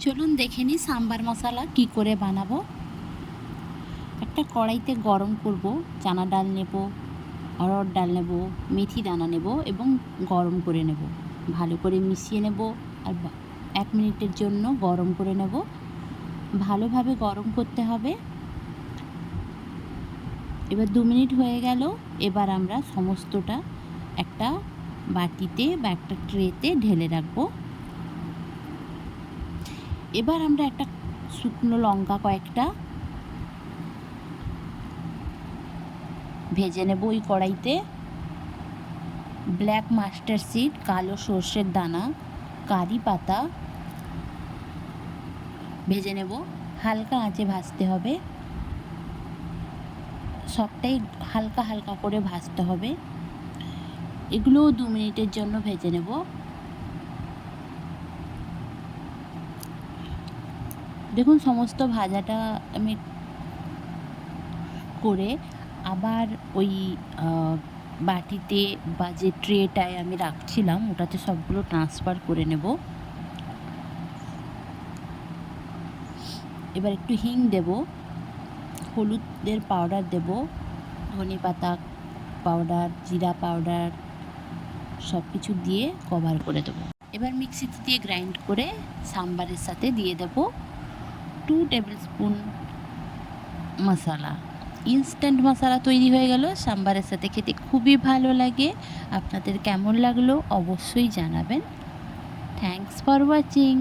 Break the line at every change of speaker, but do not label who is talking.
চলুন দেখে নিই সাম্বার মশলা কি করে বানাবো। একটা কড়াইতে গরম করব, চানা ডাল নেব, অড়হর ডাল নেব, মেথি দানা নেব এবং গরম করে নেব। ভালো করে মিশিয়ে নেব আর 1 মিনিটের জন্য গরম করে নেব। ভালোভাবে গরম করতে হবে। এবার 2 মিনিট হয়ে গেল। এবার আমরা সমস্তটা একটা বাটিতে বা একটা ট্রেতে ঢেলে রাখবো। এবার আমরা একটা শুকনো লঙ্কা কয়েকটা ভেজে নেব ওই কড়াইতে। ব্ল্যাক মাস্টার্ড সিড, কালো সর্ষের দানা, কারি পাতা ভেজে নেব। হালকা আঁচে ভাজতে হবে, সবটাই হালকা হালকা করে ভাজতে হবে। এগুলোও 2 মিনিটের জন্য ভেজে নেব। দেখুন সমস্ত ভাজাটা আমি করে আবার ওই বাটিতে বা যে ট্রেটায় আমি রাখছিলাম ওটাতে সবগুলো ট্রান্সফার করে নেব। এবার একটু হিং দেব, হলুদের পাউডার দেব, ধনে পাতা পাউডার, জিরা পাউডার সব কিছু দিয়ে কভার করে দেব। এবার মিক্সিতে দিয়ে গ্রাইন্ড করে সাম্বারের সাথে দিয়ে দেব 2 টেবিল স্পুন মশলা। ইনস্ট্যান্ট মশলা তৈরি হয়ে গেল। সাম্বারের সাথে খেতে খুবই ভালো লাগে। আপনাদের কেমন লাগলো অবশ্যই জানাবেন। Thanks for watching.